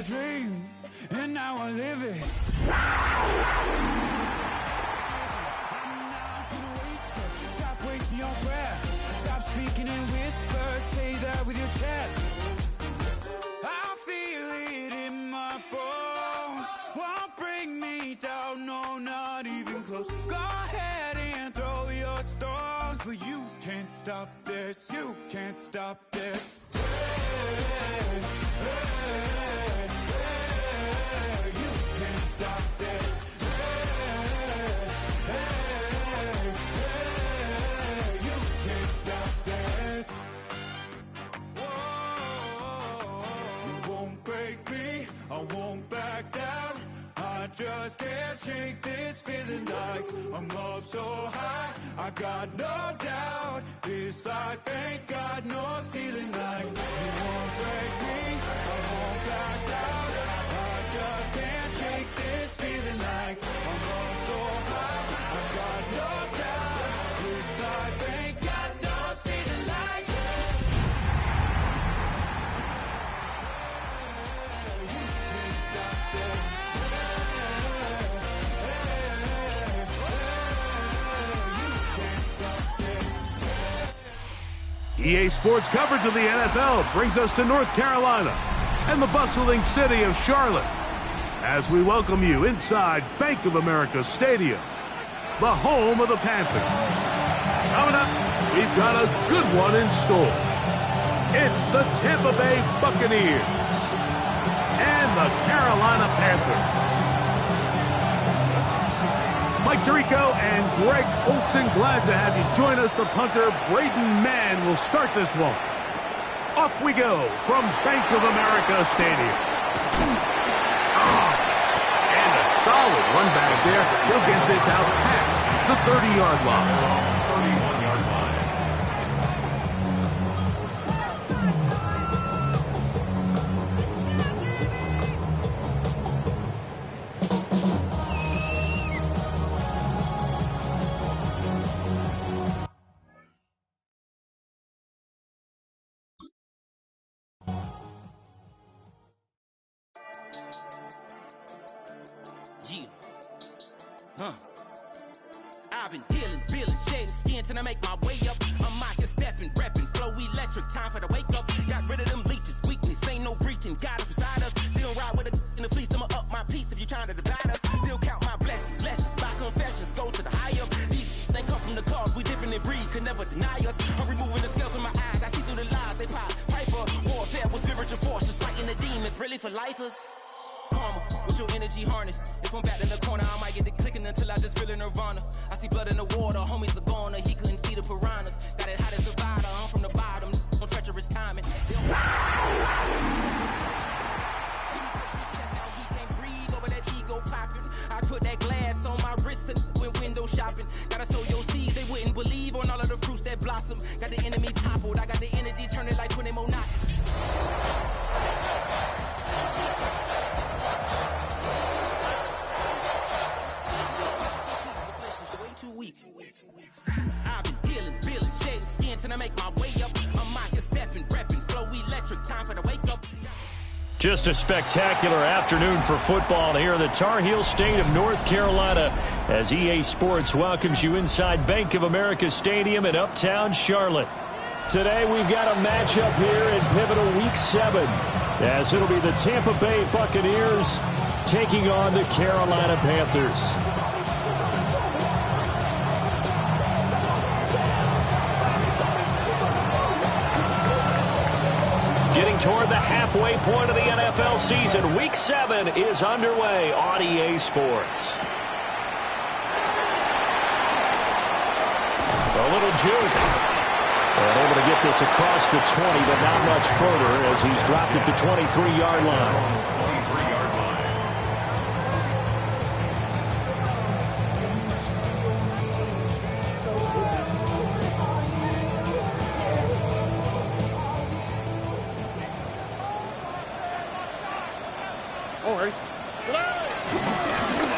dream, and now I live it. Stop wasting your breath. Stop speaking in whispers. Say that with your chest. I feel it in my bones. Won't bring me down, no, not even close. Go ahead and throw your stones, but you can't stop this. You can't stop this. Hey, hey, hey, you can't stop this. I won't back down. I just can't shake this feeling like I'm up so high. I got no doubt this life ain't got no ceiling like you won't break me. I won't back down. I just can't shake this feeling like I'm up so high. I got no doubt this life ain't got no ceiling like EA Sports coverage of the NFL brings us to North Carolina and the bustling city of Charlotte as we welcome you inside Bank of America Stadium, the home of the Panthers. Coming up, we've got a good one in store. It's the Tampa Bay Buccaneers and the Carolina Panthers. Mike Tirico and Greg Olson, glad to have you join us. The punter, Braden Mann, will start this one. Off we go from Bank of America Stadium. And a solid run back there. He'll get this out past the 30-yard line. 31-yard line. I've been dealing, shading skin till I make my way up. I'm out here stepping, repping, flow electric, time for the wake up. Got rid of them leeches, weakness, ain't no breaching, got us beside us. Still ride with a in the fleece, I'ma up my piece if you trying to divide us. Still count my blessings, lessons, by confessions, go to the higher. These they come from the cause, we different in breed, could never deny us. I'm removing the scales from my eyes, I see through the lies, they pop. Piper, warfare with spiritual force, just fighting the demons, really for lifers. Karma, with your energy harness. If I'm back in the corner, I might get it clicking until I just feel a nirvana. I see blood in the water, homies are gone, he couldn't see the piranhas. Got it hot as Nevada, I'm from the bottom, on treacherous timing. He can't breathe over that ego popping. I put that glass on my wrist and went window shopping. Gotta sow your seeds, they wouldn't believe on all of the fruits that blossom. Got the enemy toppled, I got the energy turning like 20 more knots. I've been dealing, shading skin till I make my way up. I'm out here stepping, repping, flow electric, time for the wake up. Just a spectacular afternoon for football here in the Tar Heel state of North Carolina as EA Sports welcomes you inside Bank of America Stadium in uptown Charlotte. Today we've got a matchup here in pivotal Week 7 as it'll be the Tampa Bay Buccaneers taking on the Carolina Panthers. Getting toward the halfway point of the NFL season, Week 7 is underway on EA Sports. A little juke. And able to get this across the 20, but not much further as he's dropped it to 23-yard line.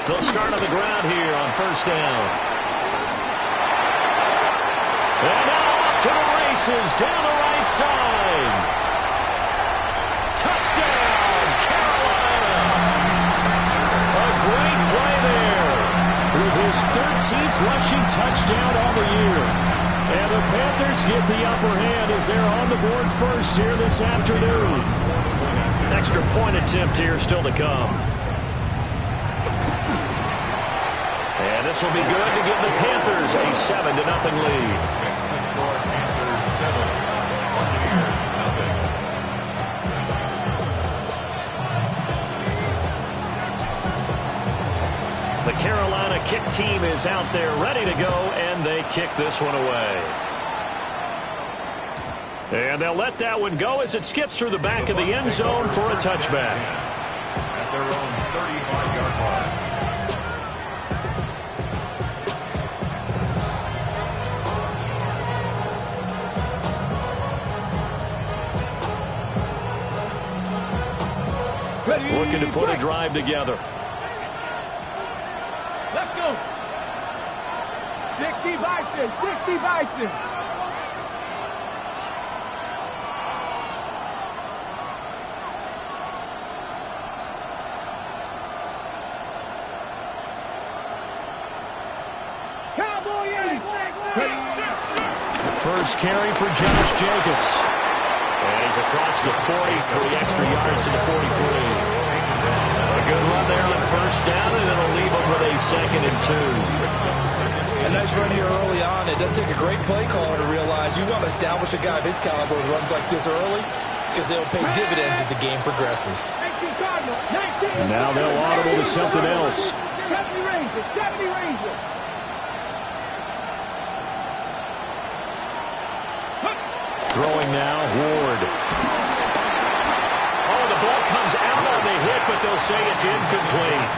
They'll start on the ground here on first down. And now off to the races down the right side. Touchdown, Carolina. 19th rushing touchdown on the year. And the Panthers get the upper hand as they're on the board first here this afternoon. Extra point attempt here still to come. And this will be good to give the Panthers a 7-0 lead. Panthers 7, Buccaneers nothing. The Carolina kick team is out there ready to go, and they kick this one away. And they'll let that one go as it skips through the back of the end zone for a touchback. At their own 35-yard line. Looking to put a drive together. Let's go. 60 Bison, 60 Bison. Cowboys. First carry for Josh Jacobs. And he's across the 40, 3 extra yards to the 43. A good run there on first down, and it'll leave them with a 2nd and 2. A nice run here early on. It doesn't take a great play caller to realize you want to establish a guy of his caliber with runs like this early because they'll pay dividends as the game progresses. Now they'll audible to something else. 70 Rangers, 70 Rangers. Throwing now, Ward. Oh, the ball comes out on the hit, but they'll say it's incomplete.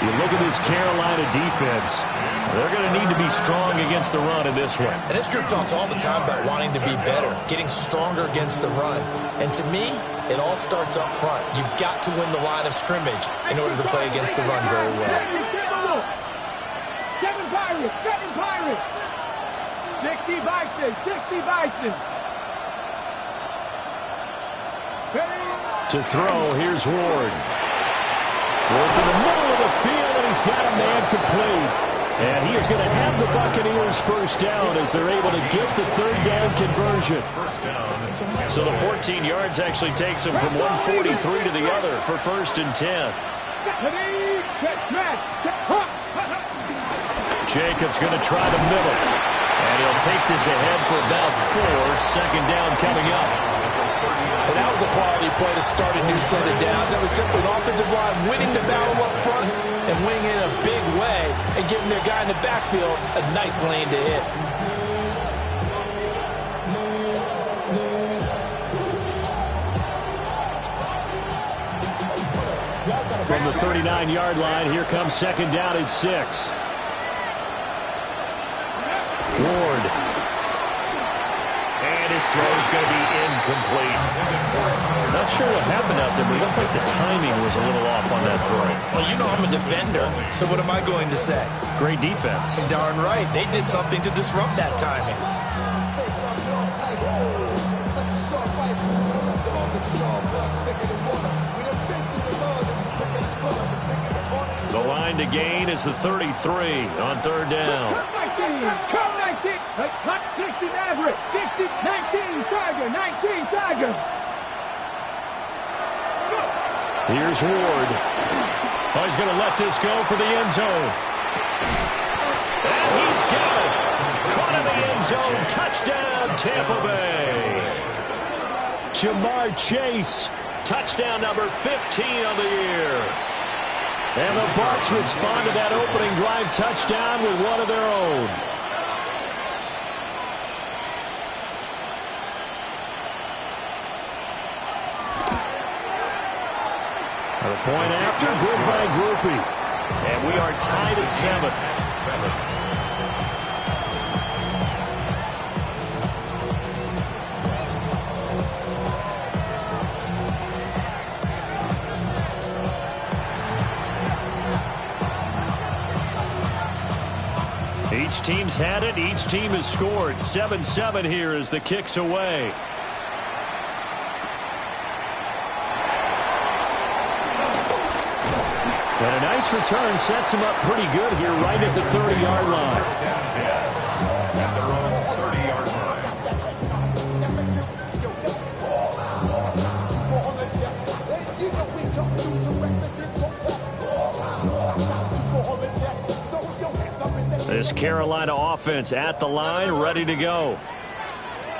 You look at this Carolina defense. They're going to need to be strong against the run in this one. And this group talks all the time about wanting to be better, getting stronger against the run. And to me, it all starts up front. You've got to win the line of scrimmage in order to play against the run very well. 7 Pirates, 7 Pirates. 60 Bison, 60 Bison. To throw, here's Ward. Ward to the middle of the field, and he's got a man complete. And he is going to have the Buccaneers first down as they're able to get the 3rd down conversion. So the 14 yards actually takes him from 143 to the other for 1st and 10. Jacobs going to try the middle. And he'll take this ahead for about 4. 2nd down coming up. And that was a quality play to start a new set of downs. That was simply an offensive line winning the battle up front and winning in a big way and giving their guy in the backfield a nice lane to hit. From the 39-yard line, here comes 2nd down and 6. Ward. And his throw is going to be incomplete. Not sure what happened out there, but it looked like the timing was a little off on that throw. Well, you know I'm a defender, so what am I going to say? Great defense. Darn right. They did something to disrupt that timing. The line to gain is the 33 on 3rd down. 60 Maverick, 60, 19 Tiger, 19 Tiger. Here's Ward. Oh, he's going to let this go for the end zone. And he's got it. Caught in the end zone. Touchdown, Tampa Bay. Jamar Chase. Touchdown number 15 of the year. And the Bucs respond to that opening drive touchdown with one of their own. A point after, good by Groupie. And we are tied at 7. Each team's had it. Each team has scored. 7-7 here as the kick's away. And a nice return sets him up pretty good here right at the 30-yard line. At their own 30-yard line. This Carolina offense at the line, ready to go.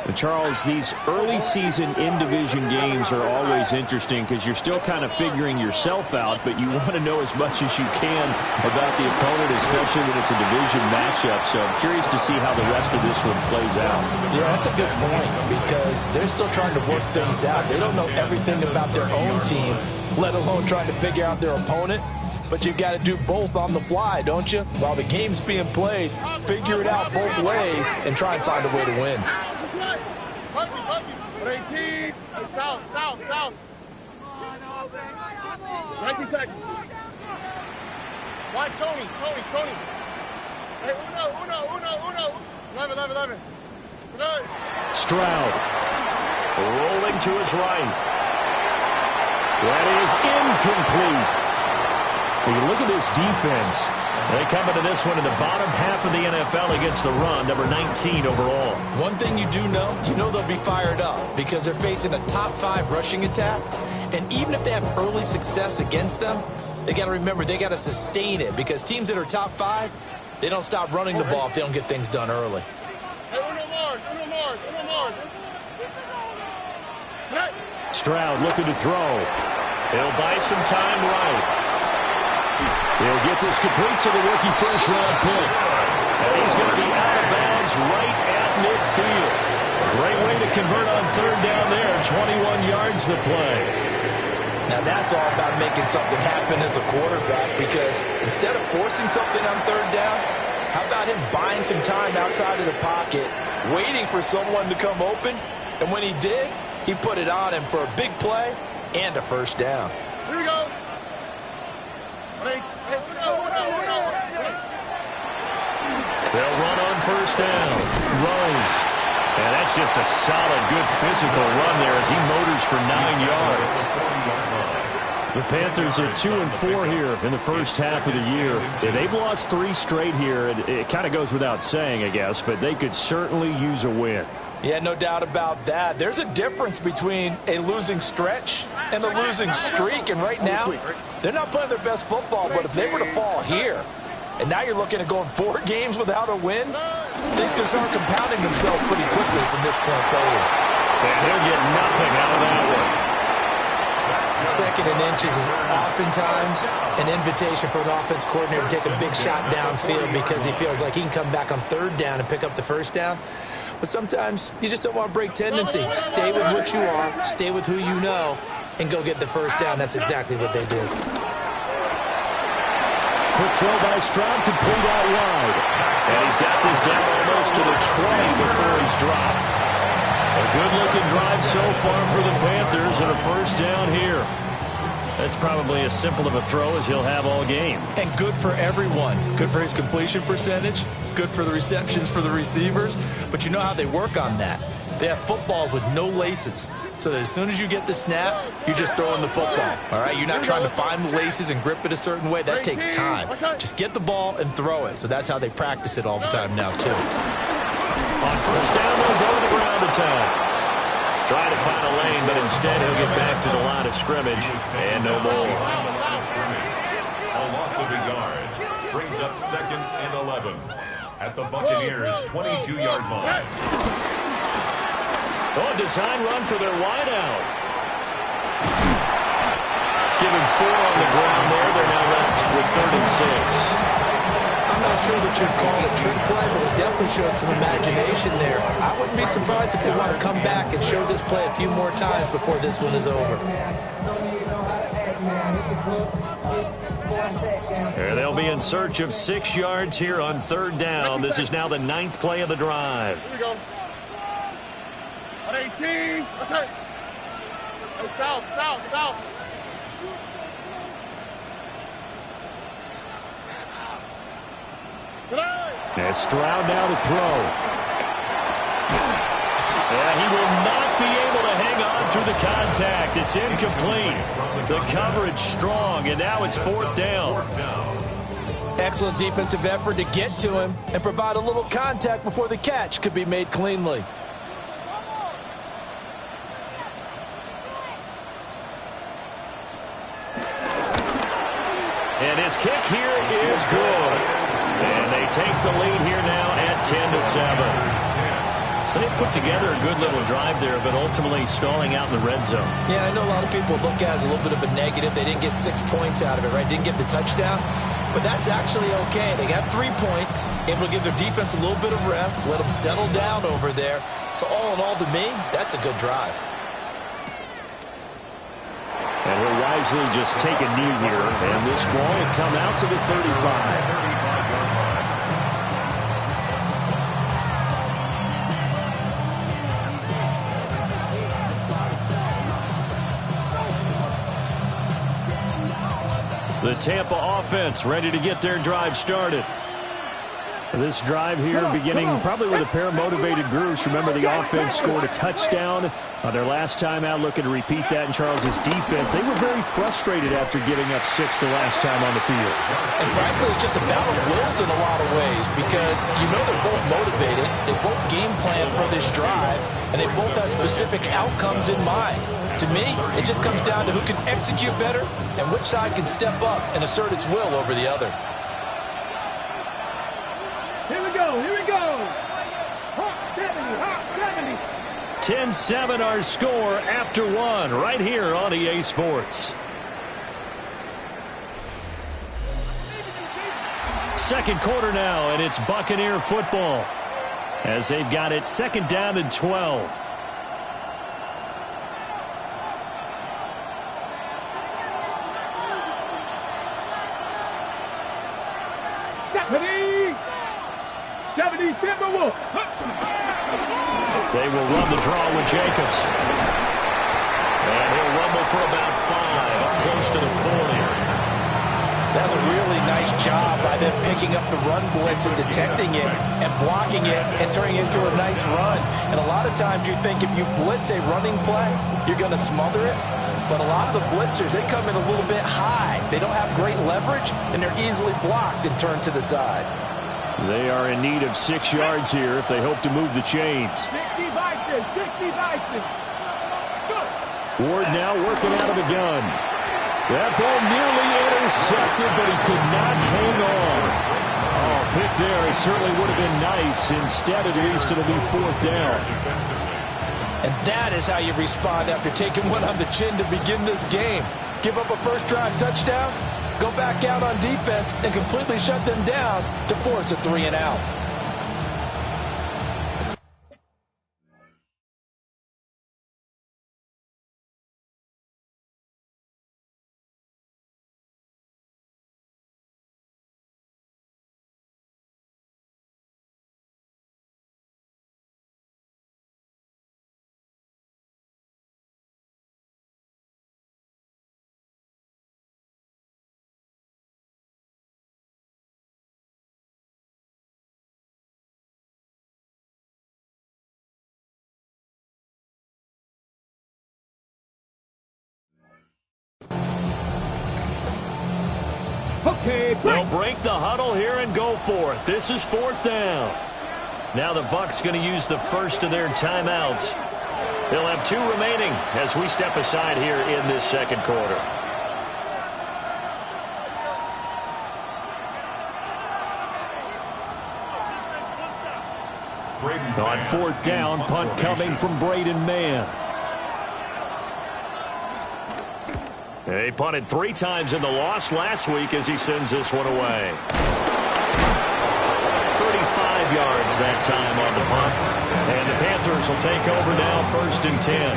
And Charles, these early season in-division games are always interesting because you're still kind of figuring yourself out, but you want to know as much as you can about the opponent, especially when it's a division matchup. So I'm curious to see how the rest of this one plays out. Yeah, that's a good point because they're still trying to work things out. They don't know everything about their own team, let alone trying to figure out their opponent. But you've got to do both on the fly, don't you? While the game's being played, figure it out both ways and try and find a way to win. 18. South. 19 Texas. Why Tony? Hey, uno. 11. Good. Stroud rolling to his right. That is incomplete. When you look at this defense, they come into this one in the bottom half of the NFL against the run, number 19 overall. One thing you do know, they'll be fired up because they're facing a top 5 rushing attack. And even if they have early success against them, they got to remember they got to sustain it because teams that are top 5, they don't stop running the ball if they don't get things done early. Hey, uno more. Stroud looking to throw. He'll buy some time right. He'll get this complete to the rookie first-round pick. And he's going to be out of bounds right at midfield. Great way to convert on third down there. 21 yards the play. Now that's all about making something happen as a quarterback because instead of forcing something on third down, how about him buying some time outside of the pocket, waiting for someone to come open, and when he did, he put it on him for a big play and a first down. Here we go. They'll run on first down. Rose. And that's just a solid, good physical run there as he motors for 9 yards. The Panthers are 2-4 here in the first half of the year. They've lost 3 straight here. It kind of goes without saying, I guess, but they could certainly use a win. Yeah, no doubt about that. There's a difference between a losing stretch and a losing streak. And right now, they're not playing their best football. But if they were to fall here, and now you're looking at going 4 games without a win, things can start compounding themselves pretty quickly from this point forward. And they'll get nothing out of that one. Second and inches is oftentimes an invitation for an offense coordinator to take a big shot downfield because he feels like he can come back on third down and pick up the first down. But sometimes you just don't want to break tendency. Stay with what you are, stay with who you know, and go get the first down. That's exactly what they did. Quick throw by Stroud, complete out wide. And he's got this down almost to the 20 before he's dropped. A good-looking drive so far for the Panthers and a first down here. That's probably as simple of a throw as he'll have all game. And good for everyone. Good for his completion percentage. Good for the receptions for the receivers. But you know how they work on that. They have footballs with no laces. So that as soon as you get the snap, you're just throwing the football. All right? You're not trying to find the laces and grip it a certain way. That takes time. Just get the ball and throw it. So that's how they practice it all the time now, too. On first down, they'll go to the ground attack. Trying to find a lane, but instead he'll get back to the line of scrimmage and no more. A loss of a yard brings up 2nd and 11 at the Buccaneers' 22-yard line. Oh, design run for their wideout. Given 4 on the ground there, they're now left with 3rd and 6. I'm not sure that you'd call it a trick play, but it definitely showed some imagination there. I wouldn't be surprised if they want to come back and show this play a few more times before this one is over. Here they'll be in search of 6 yards here on 3rd down. This is now the 9th play of the drive. Here we go. On 18. That's it. Hey, south. And Stroud now to throw. Yeah, he will not be able to hang on to the contact. It's incomplete. The coverage strong, and now it's 4th down. Excellent defensive effort to get to him and provide a little contact before the catch could be made cleanly. And his kick here is good. And they take the lead here now at 10-7. So they put together a good little drive there, but ultimately stalling out in the red zone. Yeah, I know a lot of people look at it as a little bit of a negative. They didn't get 6 points out of it, right? Didn't get the touchdown. But that's actually okay. They got 3 points, able to give their defense a little bit of rest, let them settle down over there. So all in all, to me, that's a good drive. And he'll wisely just take a knee here, and this ball will come out to the 35. The Tampa offense ready to get their drive started. This drive here beginning probably with a pair of motivated groups. Remember, the offense scored a touchdown on their last time out, looking to repeat that in Charles's defense. They were very frustrated after giving up 6 the last time on the field. And frankly, it's just a battle of wills in a lot of ways because you know they're both motivated. They both game plan for this drive, and they both have specific outcomes in mind. To me, it just comes down to who can execute better and which side can step up and assert its will over the other. Here we go, here we go. Hot 70, hot 70. 10-7 our score after 1 right here on EA Sports. Second quarter now, and it's Buccaneer football as they've got it 2nd down and 12. They will run the draw with Jacobs. And he'll rumble for about 5, up close to the 40. That's a really nice job by them picking up the run blitz and detecting it and blocking it and turning it into a nice run. And a lot of times you think if you blitz a running play, you're going to smother it. But a lot of the blitzers, they come in a little bit high. They don't have great leverage, and they're easily blocked and turned to the side. They are in need of 6 yards here if they hope to move the chains. 60 Vikings, 60 Vikings. Ward now working out of the gun. That ball nearly intercepted, but he could not hang on. Oh, pick there. It certainly would have been nice. Instead, at least, it'll be 4th down. And that is how you respond after taking one on the chin to begin this game. Give up a first drive touchdown, go back out on defense and completely shut them down to force a 3-and-out. They'll break the huddle here and go for it. This is 4th down. Now the Bucs going to use the first of their timeouts. They'll have 2 remaining as we step aside here in this second quarter. On 4th down, punt coming from Braden Mann. He punted 3 times in the loss last week as he sends this one away. 35 yards that time on the punt. And the Panthers will take over now 1st and 10.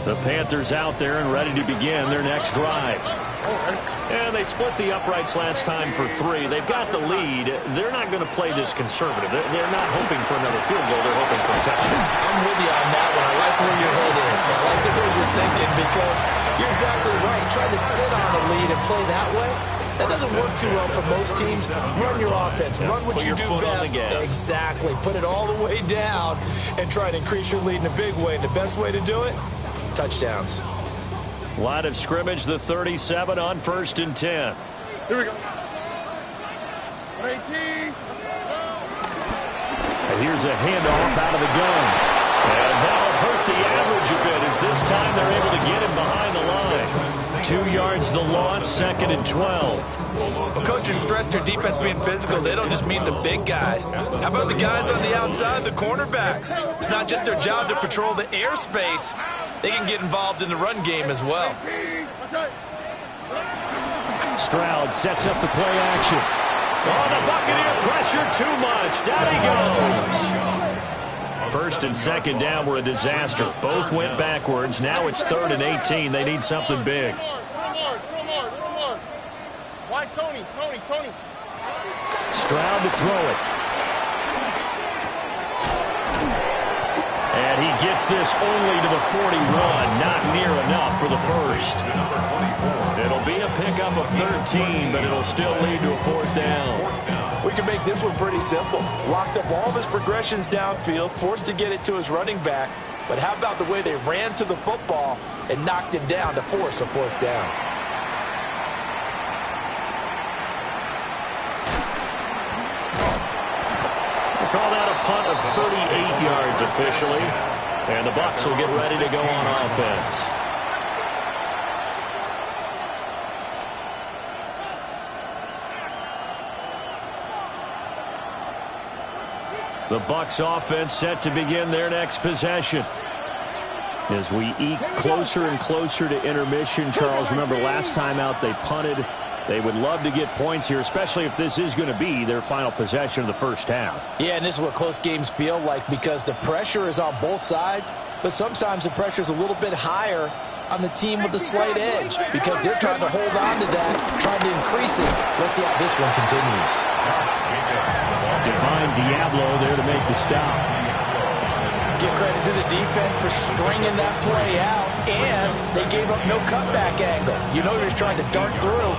The Panthers out there and ready to begin their next drive. And they split the uprights last time for 3. They've got the lead. They're not going to play this conservative. They're not hoping for another field goal. They're hoping for a touchdown. I'm with you on that one. I like where your head is. I like the way you're thinking because you're exactly right. Trying to sit on a lead and play that way, that doesn't work too well for most teams. Run your offense. Run what you do best. Exactly. Put it all the way down and try to increase your lead in a big way. And the best way to do it, touchdowns. Line of scrimmage, the 37 on 1st and 10. Here we go. 18. And here's a handoff out of the gun. And that'll hurt the average a bit as this time they're able to get him behind the line. 2 yards the loss, 2nd and 12. Well, coaches stress their defense being physical. They don't just mean the big guys. How about the guys on the outside, the cornerbacks? It's not just their job to patrol the airspace. They can get involved in the run game as well. Stroud sets up the play action. Oh, the Buccaneer pressure too much. Down he goes. 1st and 2nd down were a disaster. Both went backwards. Now it's 3rd and 18. They need something big. Why Tony? Stroud to throw it. And he gets this only to the 41. Not near enough for the first. It'll be a pickup of 13, but it'll still lead to a 4th down. We can make this one pretty simple. Locked up all of his progressions downfield, forced to get it to his running back. But how about the way they ran to the football and knocked him down to force a 4th down? Called out a punt of 38 yards officially. And the Bucs will get ready to go on offense. The Bucs offense set to begin their next possession. As we eke closer and closer to intermission, Charles, remember last time out they punted. They would love to get points here, especially if this is going to be their final possession of the first half. Yeah, and this is what close games feel like because the pressure is on both sides, but sometimes the pressure is a little bit higher on the team with the slight edge because they're trying to hold on to that, trying to increase it. Let's see how this one continues. Divine Diablo there to make the stop. Give credit to the defense for stringing that play out, and they gave up no cutback angle. You know they're just trying to dart through.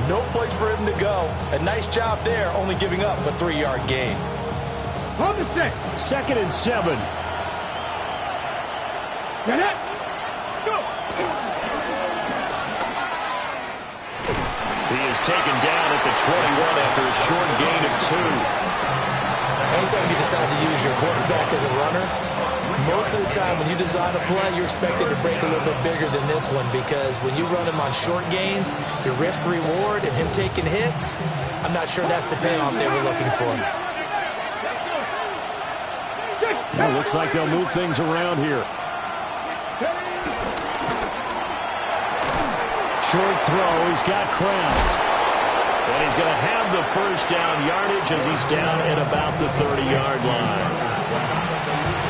No place for him to go. A nice job there, only giving up a 3-yard gain. 2nd and 7. Get it. Go. He is taken down at the 21 after a short gain of 2. Anytime you decide to use your quarterback as a runner, most of the time when you design a play, you're expected to break a little bit bigger than this one because when you run him on short gains, your risk-reward and him taking hits, I'm not sure that's the payoff they were looking for. Well, looks like they'll move things around here. Short throw. He's got Kraft. And he's going to have the first down yardage as he's down at about the 30-yard line.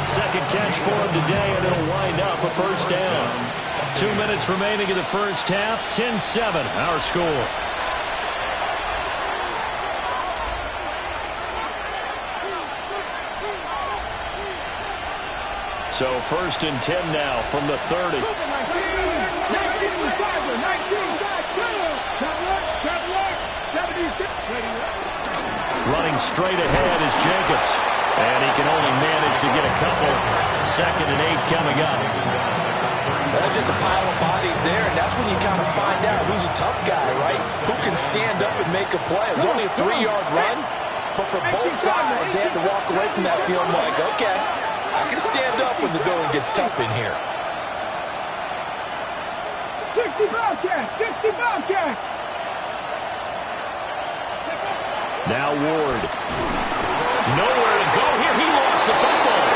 Second catch for him today, and it'll wind up a first down. 2 minutes remaining in the first half. 10-7, our score. So 1st and 10 now from the 30. Running straight ahead is Jacobs. And he can only manage to get a couple. 2nd and 8 coming up. That's just a pile of bodies there, and that's when you kind of find out who's a tough guy, right? Who can stand up and make a play. It was only a 3-yard run, but for both sides, they had to walk away from that feeling like, okay, I can stand up when the going gets tough in here. 60 Bobcats! Now Ward. Nowhere to go here. He lost the football.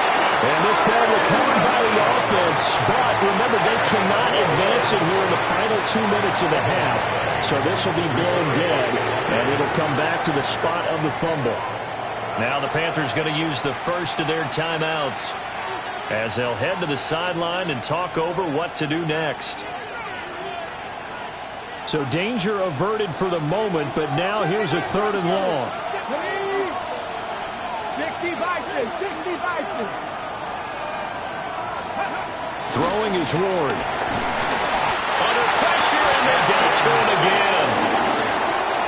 And this ball recovered by the offense. But remember, they cannot advance it here in the final 2 minutes of the half. So this will be blown dead. And it'll come back to the spot of the fumble. Now the Panthers going to use the first of their timeouts as they'll head to the sideline and talk over what to do next. So danger averted for the moment, but now here's a 3rd and long. 60 boxes, 60 boxes. Throwing is Ward. Under pressure, and they get it to him again.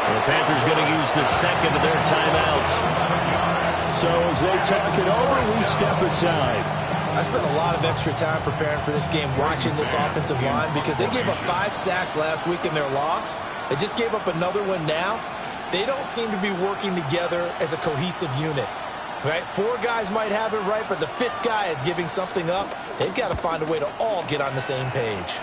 And the Panthers going to use the second of their timeouts. So as they talk it over, we step aside. I spent a lot of extra time preparing for this game watching this offensive line because they gave up 5 sacks last week in their loss. They just gave up another one now. They don't seem to be working together as a cohesive unit. Right? 4 guys might have it right, but the 5th guy is giving something up. They've got to find a way to all get on the same page.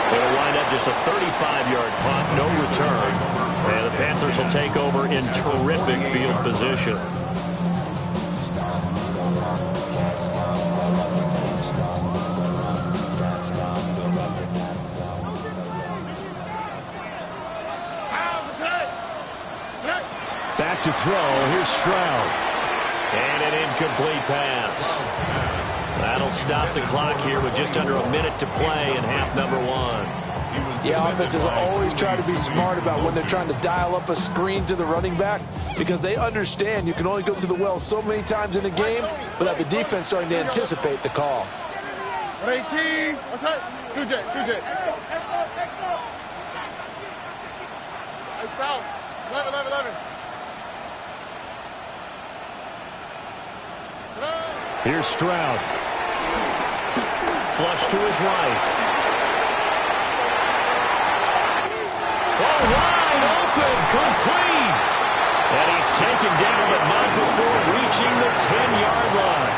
It'll wind up just a 35-yard punt, no return. And the Panthers will take over in terrific field position. Back to throw. Here's Stroud. And an incomplete pass. That'll stop the clock here with just under a minute to play in half number 1. Yeah, offenses always try to be smart about when they're trying to dial up a screen to the running back because they understand you can only go to the well so many times in a game without the defense starting to anticipate the call. 18, what's that? 2J. Hey, South, 11. Here's Stroud. Flush to his right. Oh, wide open, complete. And he's taken down, but not before reaching the 10-yard line.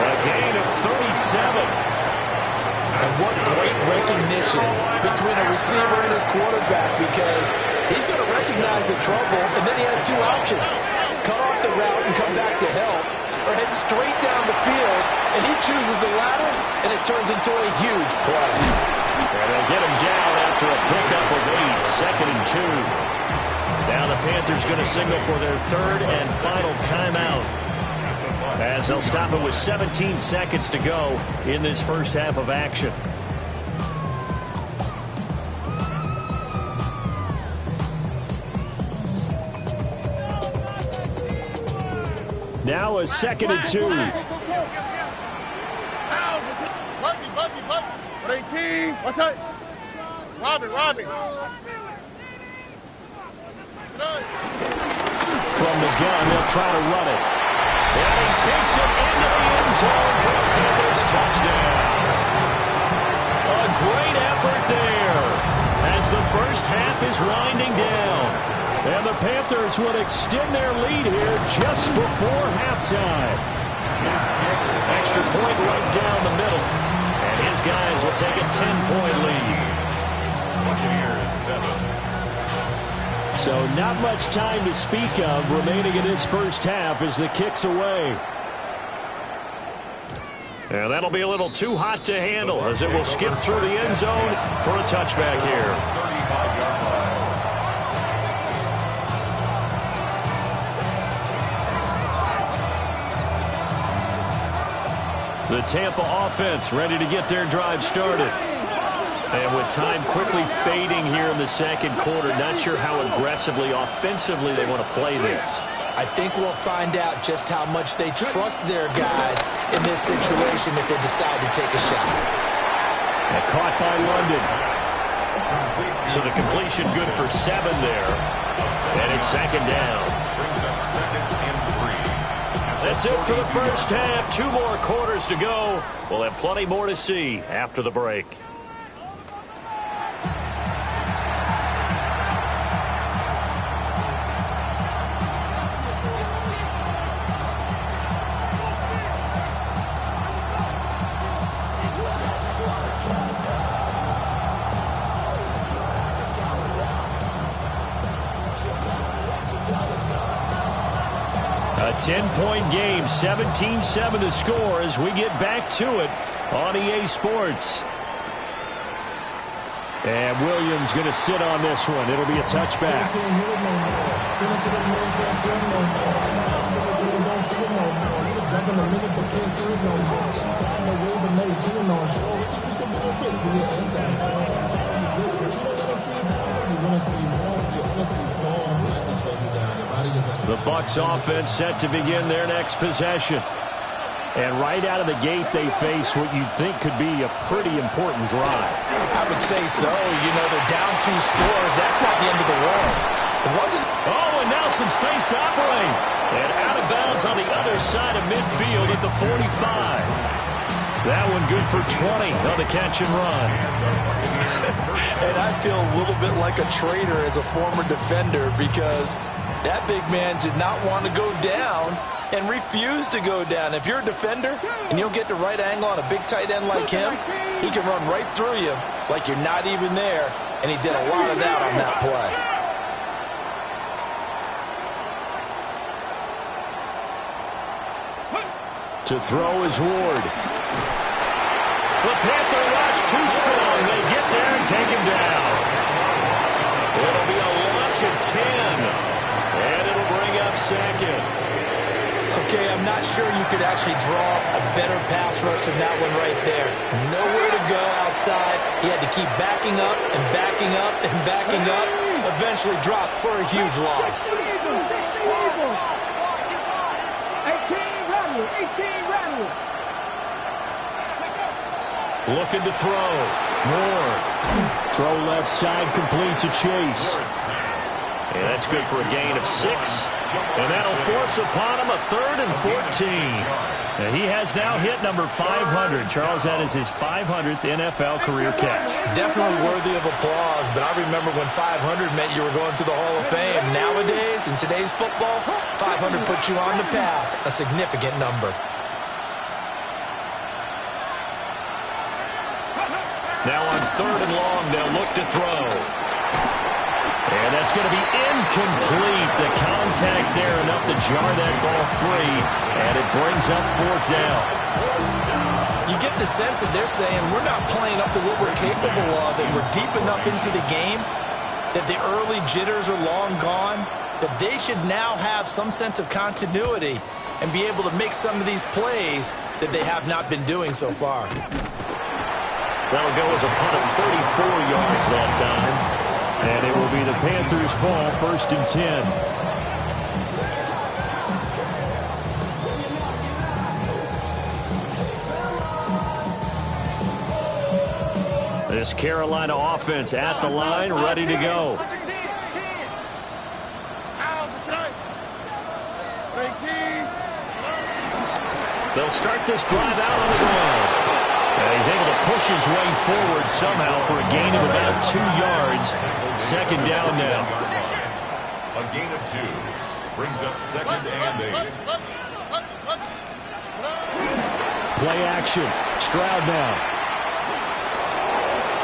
A gain of 37. And what great recognition between a receiver and his quarterback because he's going to recognize the trouble, and then he has 2 options. Cut off the route and come back to help, or head straight down the field, and he chooses the latter, and it turns into a huge play. And they'll get him down after a pickup of 8, 2nd and 2. Now the Panthers going to signal for their 3rd and final timeout, as they'll stop it with 17 seconds to go in this first half of action. Now a 2nd and 2. Bucky. 18, what's that? Robbie. From the gun, they'll try to run it. And he takes it into the end zone for the Panthers touchdown. A great effort there as the first half is winding down. And the Panthers will extend their lead here just before halftime. Extra point right down the middle. And his guys will take a 10-point lead. Buccaneers 7. So not much time to speak of remaining in this first half as the kick's away. And that'll be a little too hot to handle as it will skip through the end zone for a touchback here. 35-yard line. The Tampa offense ready to get their drive started. And with time quickly fading here in the second quarter, not sure how aggressively, offensively they want to play this. I think we'll find out just how much they trust their guys in this situation if they decide to take a shot. And caught by London. So the completion good for 7 there. And it's 2nd down. Brings up 2nd and 3. That's it for the first half. 2 more quarters to go. We'll have plenty more to see after the break. A 10-point game, 17-7 to score as we get back to it on EA Sports. And Williams going to sit on this one. It'll be a touchback. The Bucs offense set to begin their next possession. And right out of the gate, they face what you'd think could be a pretty important drive. I would say so. You know, they're down 2 scores. That's not the end of the world. It wasn't. Oh, and now some space to operate. And out of bounds on the other side of midfield at the 45. That one good for 20 on the catch and run. And I feel a little bit like a traitor as a former defender because that big man did not want to go down and refused to go down. If you're a defender and you'll get the right angle on a big tight end like him, he can run right through you like you're not even there, and he did a lot of that on that play. To throw is Ward. The Panther rush too strong. They get there and take him down. It'll be a loss of 10. And it'll bring up second. Okay, I'm not sure you could actually draw a better pass rush than that one right there. Nowhere to go outside. He had to keep backing up and backing up and backing up. Eventually dropped for a huge loss. Looking to throw. Ward. Throw left side complete to Chase. And that's good for a gain of 6. And that'll force upon him a 3rd and 14. And he has now hit number 500. Charles, that is his 500th NFL career catch. Definitely worthy of applause, but I remember when 500 meant you were going to the Hall of Fame. Nowadays, in today's football, 500 puts you on the path, a significant number. Now on 3rd and long, they'll look to throw. And that's going to be incomplete. The contact there enough to jar that ball free, and it brings up 4th down. You get the sense that they're saying we're not playing up to what we're capable of, and we're deep enough into the game that the early jitters are long gone, that they should now have some sense of continuity and be able to make some of these plays that they have not been doing so far. That'll go as a punt of 34 yards that time. And it will be the Panthers' ball, 1st and 10. This Carolina offense at the line, ready to go. They'll start this drive out on the ground. And he's able to push his way forward somehow for a gain of about 2 yards. 2nd down now. A gain of 2 brings up 2nd and 8. Play action. Stroud now.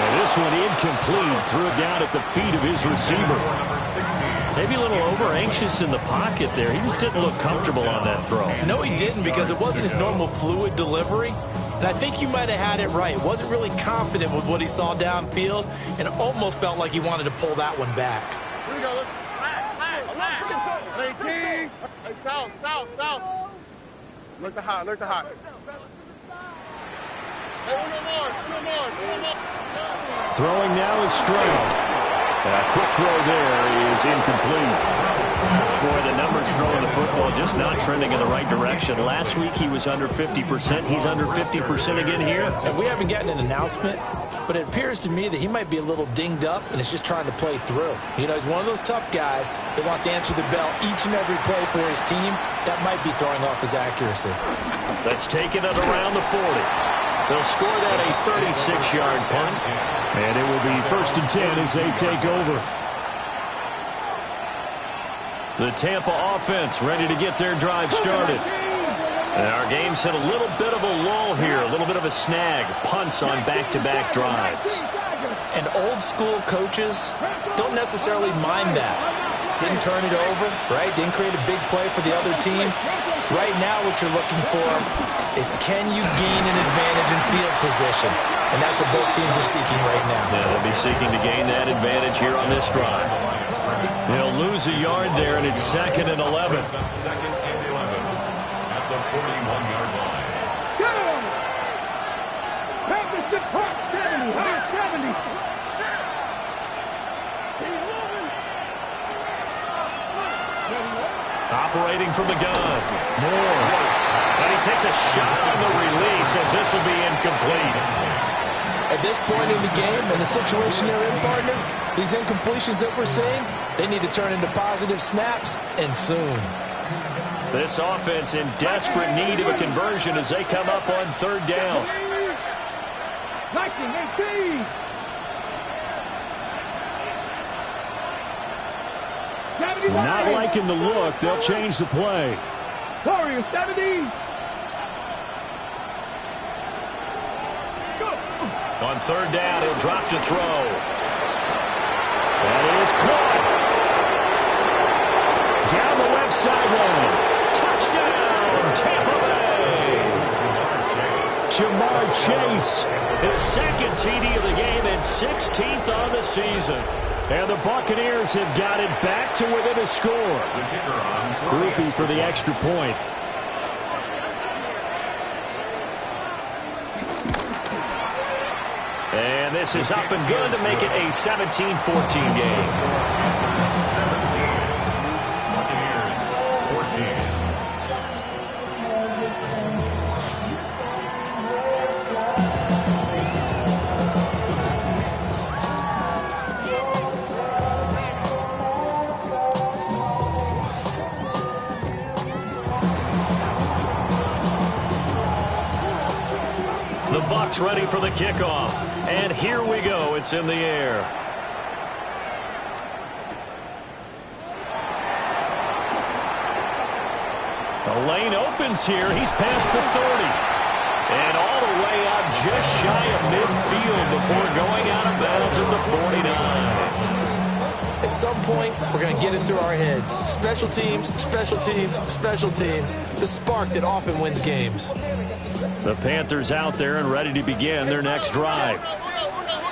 And this one incomplete. Threw it down at the feet of his receiver. Maybe a little over-anxious in the pocket there. He just didn't look comfortable on that throw. No, he didn't, because it wasn't his normal fluid delivery. And I think you might have had it right. Wasn't really confident with what he saw downfield and almost felt like he wanted to pull that one back. Here we go. Look. 18. Hey, south. Look to high. Hey, one more. Throwing now is Stroud. A quick throw there is incomplete. Boy, the numbers throwing the football just not trending in the right direction. Last week he was under 50%. He's under 50% again here. And we haven't gotten an announcement, but it appears to me that he might be a little dinged up and is just trying to play through. You know, he's one of those tough guys that wants to answer the bell each and every play for his team. That might be throwing off his accuracy. Let's take it at around the 40. They'll score that a 36-yard punt. And it will be 1st and 10 as they take over. The Tampa offense ready to get their drive started. And our game's hit a little bit of a lull here, a little bit of a snag. Punts on back-to-back drives. And old-school coaches don't necessarily mind that. Didn't turn it over, right? Didn't create a big play for the other team. Right now what you're looking for is, can you gain an advantage in field position? And that's what both teams are seeking right now. Yeah, they'll be seeking to gain that advantage here on this drive. They'll lose a yard there, and it's 2nd and 11. 2nd and 11 at the 41-yard line. Simulating from the gun. Moore. And he takes a shot on the release as this will be incomplete. At this point in the game and the situation they're in, partner, these incompletions that we're seeing, they need to turn into positive snaps, and soon. This offense in desperate need of a conversion as they come up on third down. 19-18. Not liking the look. They'll change the play. Warriors 70. On third down, he'll drop to throw. That is caught. Down the left sideline. Touchdown, Tampa Bay. Jamar Chase, his second TD of the game and 16th on the season. And the Buccaneers have got it back to within a score. Groupie for the extra point. And this is up and good to make it a 17-14 game. 17. Buccaneers, 14. The Bucs ready for the kickoff. And here we go. It's in the air. The lane opens here. He's past the 30. And all the way out just shy of midfield before going out of bounds at the 49. At some point, we're going to get it through our heads. Special teams, special teams, special teams. The spark that often wins games. The Panthers out there and ready to begin their next drive.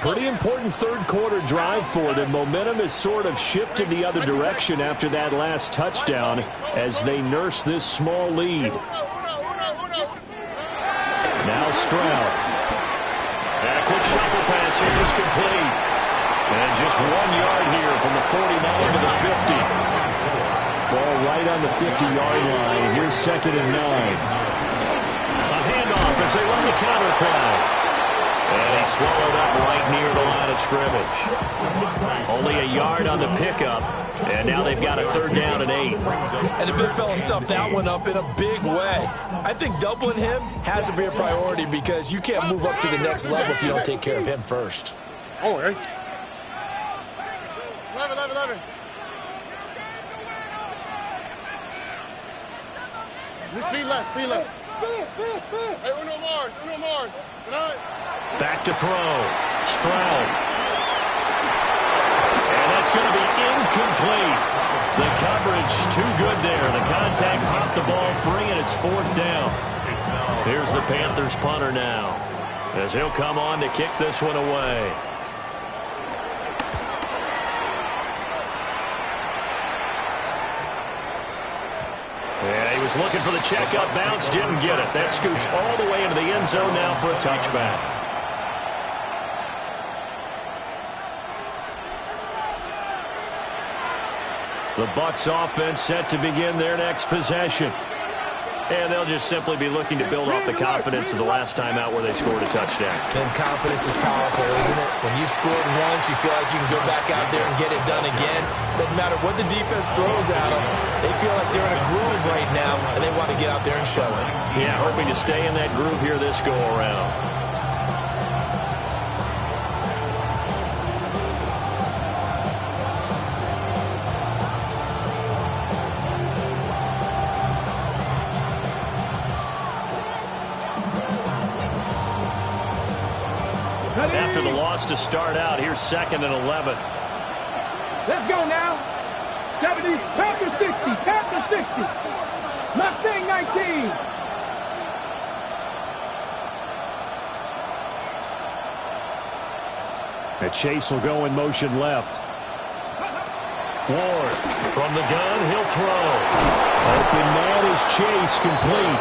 Pretty important third quarter drive for them. Momentum has sort of shifted the other direction after that last touchdown as they nurse this small lead. Now Stroud. And a quick shuffle pass here is complete. And just 1 yard here from the 49 to the 50. Ball right on the 50-yard line. Here's 2nd and 9. Handoff as they run the counter play. And he swallowed up right near the line of scrimmage. Only a yard on the pickup. And now they've got a 3rd down and 8. And the big fella stuffed that one up in a big way. I think doubling him has to be a priority because you can't move up to the next level if you don't take care of him first. Oh, hey. 11. Speed left. Hey, Uno Mars. Back to throw. Stroud. And that's going to be incomplete. The coverage too good there. The contact popped the ball free, and it's 4th down. Here's the Panthers punter now as he'll come on to kick this one away. Yeah, he was looking for the checkup bounce, didn't get it. That scoots all the way into the end zone now for a touchback. The Bucs offense set to begin their next possession. And they'll just simply be looking to build off the confidence of the last time out where they scored a touchdown. And confidence is powerful, isn't it? When you've scored once, you feel like you can go back out there and get it done again. Doesn't matter what the defense throws at them. They feel like they're in a groove right now, and they want to get out there and show it. Yeah, hoping to stay in that groove here this go-around. After the loss to start out, here's 2nd and 11. Let's go now. 70, Panthers 60. Mustang 19. And Chase will go in motion left. Ward from the gun, he'll throw. Open man is Chase, complete.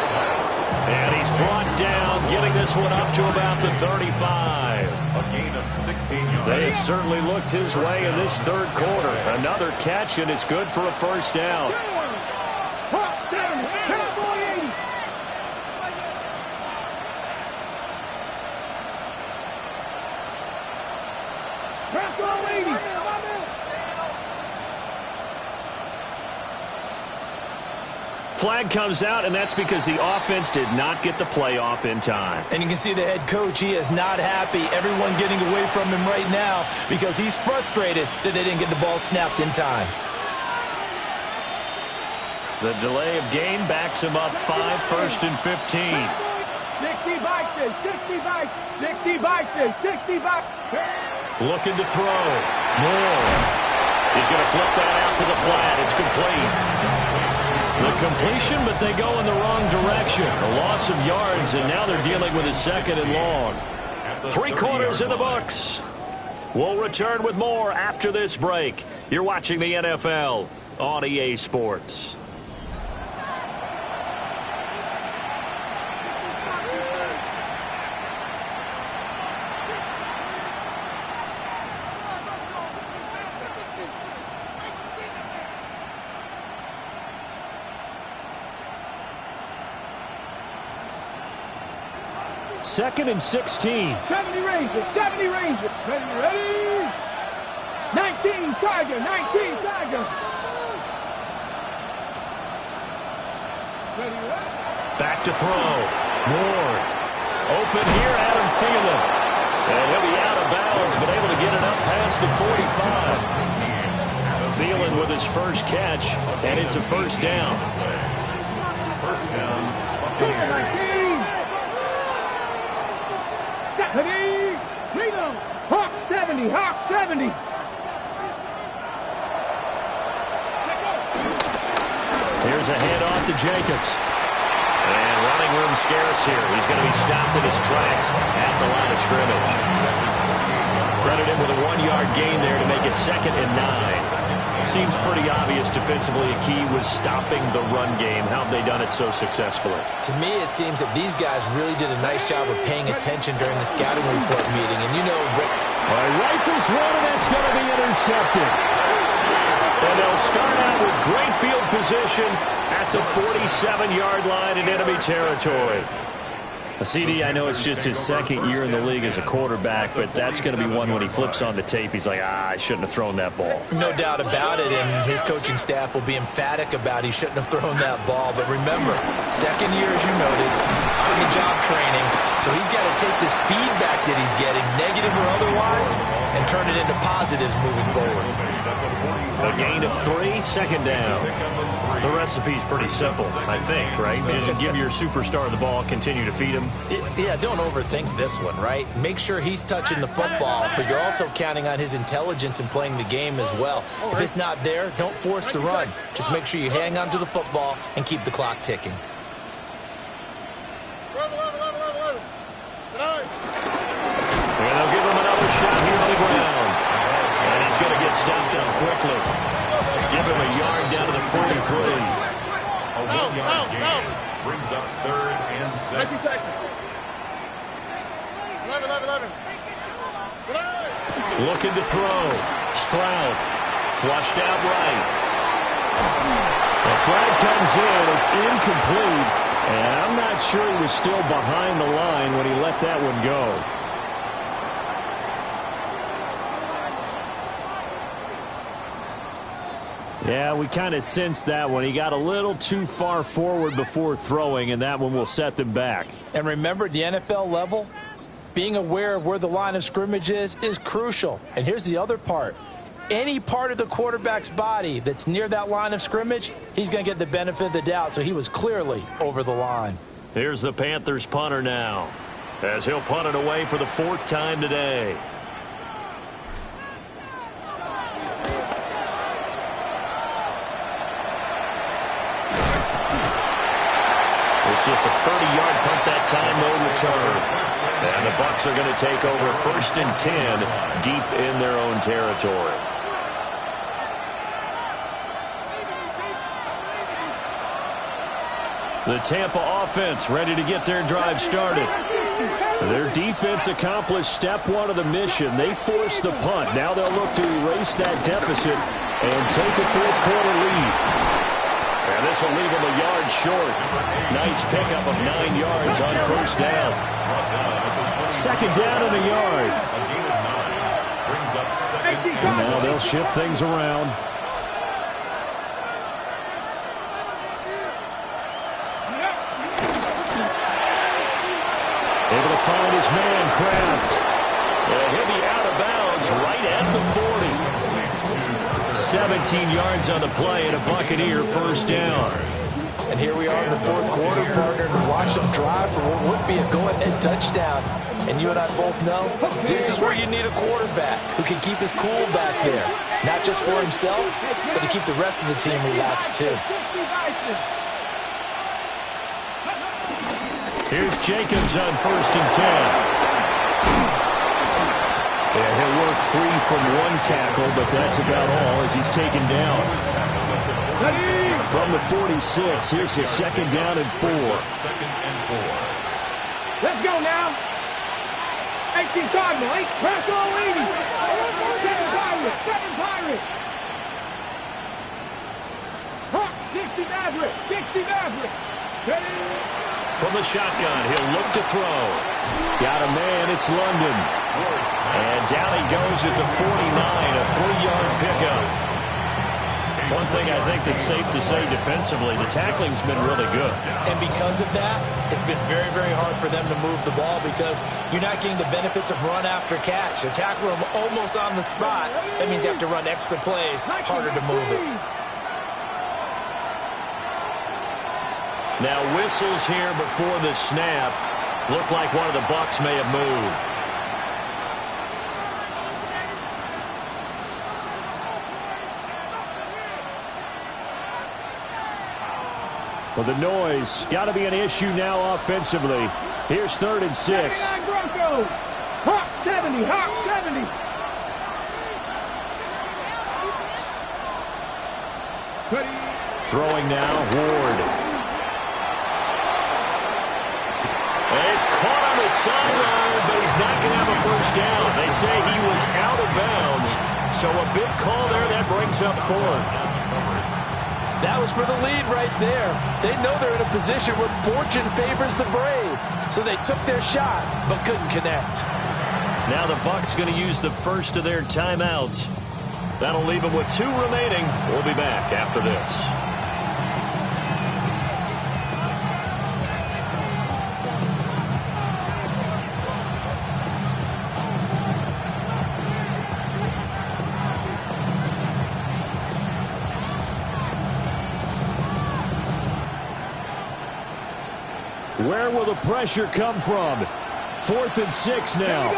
And he's brought down, getting this one up to about the 35. A gain of 16 yards. They have certainly looked his way in this third quarter. Another catch, and it's good for a 1st down. Flag comes out, and that's because the offense did not get the play off in time. And you can see the head coach, he is not happy. Everyone getting away from him right now because he's frustrated that they didn't get the ball snapped in time. The delay of game backs him up 5, 1st and 15. 60 boxes, 60 boxes, 60 boxes, 60 boxes. Looking to throw. Moore. He's going to flip that out to the flat. It's complete. The completion, but they go in the wrong direction. A loss of yards, and now they're dealing with a 2nd and long. 3 quarters in the books. We'll return with more after this break. You're watching the NFL on EA Sports. Second and 16. 70 Rangers, 70 Rangers. Ready? 19 Tiger, 19 Tiger. Back to throw. Moore. Open here, Adam Thielen. And he'll be out of bounds, but able to get it up past the 45. Thielen with his first catch, and it's a first down. First down, Buccaneers. Hawk 70, Hawk 70. Here's a handoff to Jacobs. And running room scarce here. He's going to be stopped in his tracks at the line of scrimmage. Credit him with a 1-yard gain there to make it 2nd and 9. Seems pretty obvious defensively a key was stopping the run game. How have they done it so successfully? To me, it seems that these guys really did a nice job of paying attention during the scouting report meeting. And you know, rifles one, and that's going to be intercepted. And they'll start out with great field position at the 47-yard line in enemy territory. CD, I know it's just his 2nd year in the league as a quarterback, but that's going to be one when he flips on the tape. He's like, I shouldn't have thrown that ball. No doubt about it, and his coaching staff will be emphatic about he shouldn't have thrown that ball. But remember, 2nd year, as you noted, on the job training, so he's got to take this feedback that he's getting, negative or otherwise, and turn it into positives moving forward. A gain of 3, 2nd down. The recipe's pretty simple, I think, right? Just give your superstar the ball, continue to feed him. Yeah, don't overthink this one, right? Make sure he's touching the football, but you're also counting on his intelligence in playing the game as well. If it's not there, don't force the run. Just make sure you hang on to the football and keep the clock ticking. And they'll give him another shot here on the ground. And he's going to get stopped up quickly. Give him a yard down to the 43. A 1-yard gain brings up 3rd and 6. Looking to throw. Stroud. Flushed out right. The flag comes in. It's incomplete. And I'm not sure he was still behind the line when he let that one go. Yeah, we kind of sensed that one. He got a little too far forward before throwing, and that one will set them back. And remember, at the NFL level, being aware of where the line of scrimmage is crucial. And here's the other part. Any part of the quarterback's body that's near that line of scrimmage, he's going to get the benefit of the doubt. So he was clearly over the line. Here's the Panthers punter now, as he'll punt it away for the 4th time today. It's just a 30-yard punt that time, no return. And the Bucs are going to take over 1st and 10 deep in their own territory. The Tampa offense ready to get their drive started. Their defense accomplished step 1 of the mission. They forced the punt. Now they'll look to erase that deficit and take a 4th quarter lead. And this will leave him a yard short. Nice pickup of 9 yards on 1st down. 2nd down and a yard. Brings up second and Now 1. they'll shift things around. Able to find his man, Kraft. He'll be out of bounds right at the 40. 17 yards on the play and a Buccaneer first down. And here we are in the fourth quarter, partner, to watch them drive for what would be a go-ahead touchdown. And you and I both know this is where you need a quarterback who can keep his cool back there. Not just for himself, but to keep the rest of the team relaxed too. Here's Jacobs on 1st and 10. Yeah, he'll work free from one tackle, but that's about all as he's taken down. From the 46, here's the 2nd down and 4. Second and 4. Let's go now. 18 Cardinal, 8 press all 80. 7 Pirates. 60 Maverick, 60 Maverick. Ready? From the shotgun, he'll look to throw. Got a man, it's London. And down he goes at the 49, a 3-yard pickup. One thing I think that's safe to say defensively, the tackling's been really good. And because of that, it's been very, very hard for them to move the ball because you're not getting the benefits of run after catch. They're tackling them almost on the spot. That means you have to run extra plays, harder to move it. Now whistles here before the snap. Looked like one of the Bucs may have moved. Well, the noise got to be an issue now offensively. Here's 3rd and 6. Broncos. Hawk 70, Hawk 70. Throwing now, Ward. And it's caught on the sideline, but he's not going to have a first down. They say he was out of bounds. So a big call there that brings up 4th. That was for the lead right there. They know they're in a position where fortune favors the brave. So they took their shot, but couldn't connect. Now the Bucs going to use the first of their timeouts. That'll leave them with 2 remaining. We'll be back after this. Where will the pressure come from? 4th and 6 now.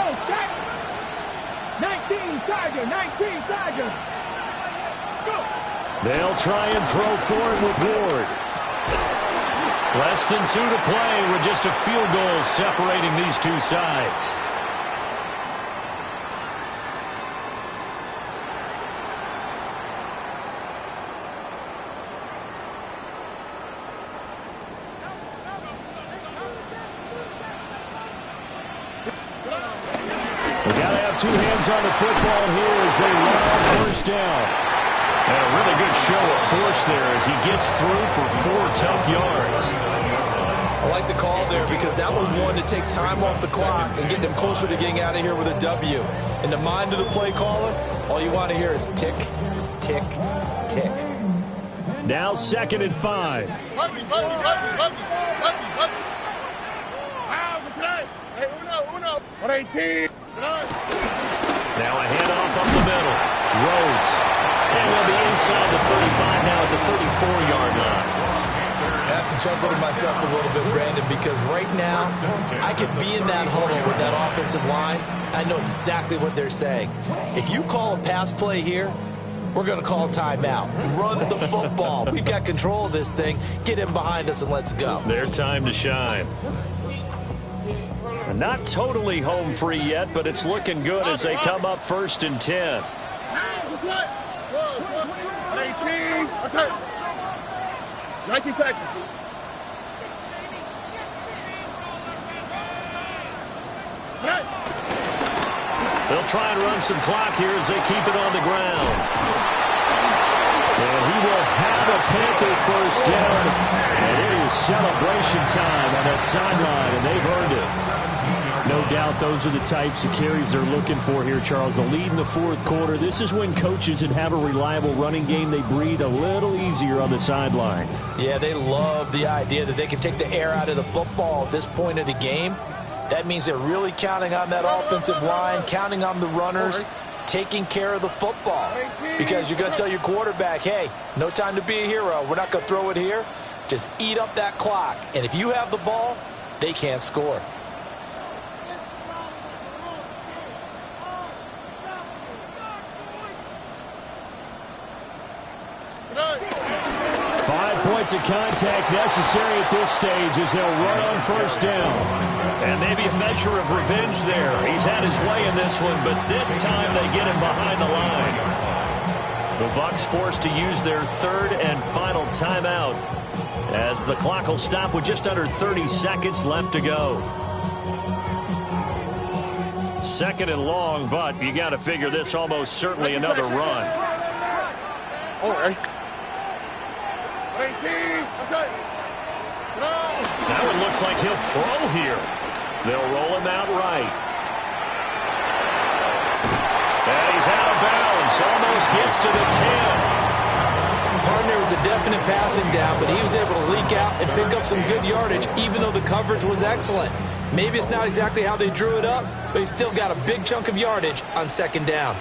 19 Tiger, 19 Tiger. Go. They'll try and throw for it with Ward. Less than 2 to play with just a field goal separating these two sides. Two hands on the football here as they run on first down. And a really good show of force there as he gets through for 4 tough yards. I like the call there because that was one to take time off the clock and get them closer to getting out of here with a W. In the mind of the play caller, all you want to hear is tick, tick, tick. Now 2nd and 5. Hey, uno. 118. Now a handoff up the middle. Rhodes. And he'll be inside the 35 now at the 34-yard line. I have to chuckle to myself a little bit, Brandon, because right now I could be in that huddle with that offensive line. I know exactly what they're saying. If you call a pass play here, we're going to call timeout. Run the football. We've got control of this thing. Get him behind us and let's go. Their time to shine. Not totally home free yet, but it's looking good as they come up 1st and 10. 18. What's that? 19 Texas. They'll try and run some clock here as they keep it on the ground. And he will have a Panther first down. And it is celebration time on that sideline, and they've earned it. No doubt those are the types of carries they're looking for here, Charles. The lead in the fourth quarter. This is when coaches that have a reliable running game, they breathe a little easier on the sideline. Yeah, they love the idea that they can take the air out of the football at this point of the game. That means they're really counting on that offensive line, counting on the runners, taking care of the football. Because you're going to tell your quarterback, hey, no time to be a hero. We're not going to throw it here. Just eat up that clock. And if you have the ball, they can't score. Of contact necessary at this stage as they'll run on first down. And maybe a measure of revenge there. He's had his way in this one, but this time they get him behind the line. The Bucs forced to use their third and final timeout as the clock will stop with just under 30 seconds left to go. Second and long, but you got to figure this almost certainly another run. All right. That one looks like he'll throw here. They'll roll him out right. And he's out of bounds. Almost gets to the 10. Partner was a definite passing down, but he was able to leak out and pick up some good yardage, even though the coverage was excellent. Maybe it's not exactly how they drew it up, but he still got a big chunk of yardage on second down.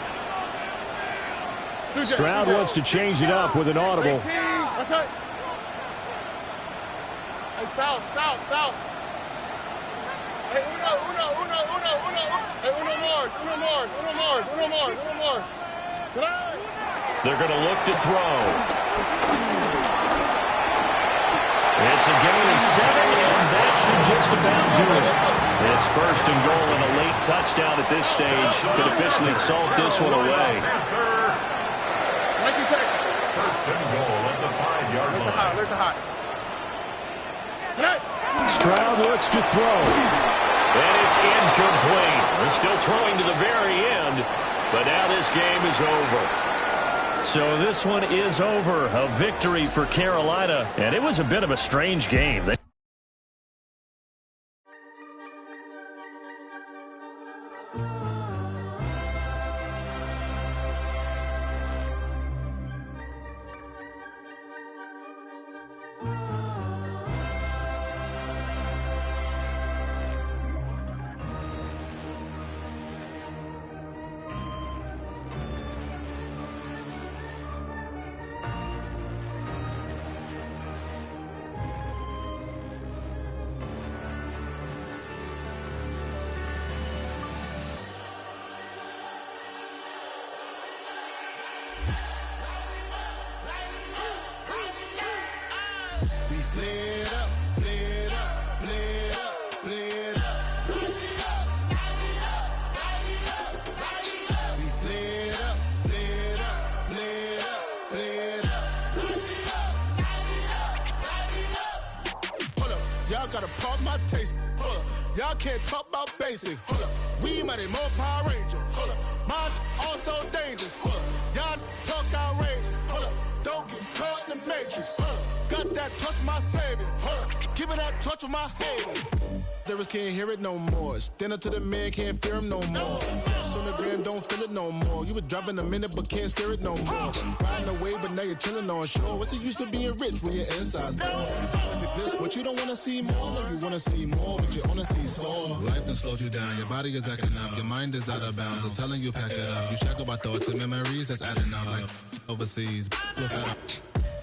Stroud wants to change it up with an audible. South. Hey, uno more. They're going to look to throw. It's a gain of 7, and that should just about do it. It's first and goal and a late touchdown at this stage. Could officially salt this one away. First and goal at the 5-yard line. Let the hot. Stroud looks to throw. And it's incomplete. They're still throwing to the very end, but now this game is over. So this one is over. A victory for Carolina, and it was a bit of a strange game. Gotta pop my taste. Y'all can't talk about basic. We might more Power Ranger. Mine also dangerous. Y'all talk outrageous. Don't get caught in the matrix. Got that touch my savior. Give me that touch with my haters. Lyrics can't hear it no more. Stand up to the man, can't fear him no more. On the gram, don't feel it no more. You were driving a minute, but can't steer it no more. Riding away, but now you're chilling on shore. What's it used to being rich when your inside's poor? Is it this what you don't want to see more? You want to see more, but you only see sore. Life done slowed you down. Your body is acting up. Your mind is out of bounds. It's telling you pack it up. You shackle by thoughts and memories that's adding up. Like overseas,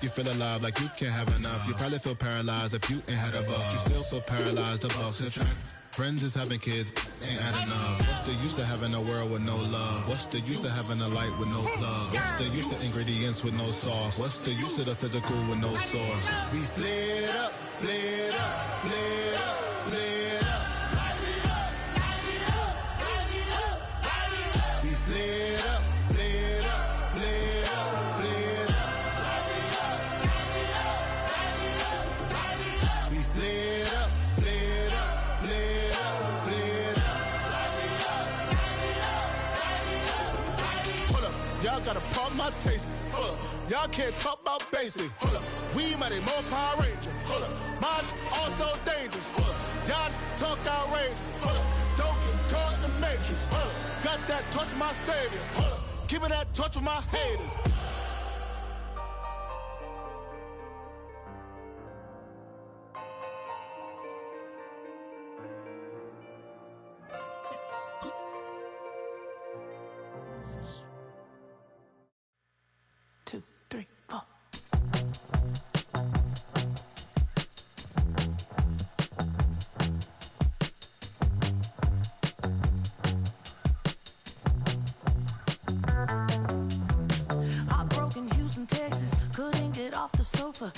you feel alive like you can't have enough. You probably feel paralyzed if you ain't had a buck. You still feel paralyzed, the bucks attract. Friends is having kids, ain't adding up. What's the use of having a world with no love? What's the use of having a light with no plug? What's the use of ingredients with no sauce? What's the use of the physical with no source? We flared up, flared up, flared up, flared up. We flared up, flared up, flared up, flared up. We flared up, flared up, flared up, flared up. Hold up, y'all gotta pop my taste. Hold up, y'all can't talk about basic. Hold up, we might be more Power Ranger. Hold up, mine also dangerous. Hold up, y'all talk outrageous. Hold up, don't my savior. Keep it that touch with my haters. Two, three, four. Heartbroken Houston, Texas, couldn't get off the sofa.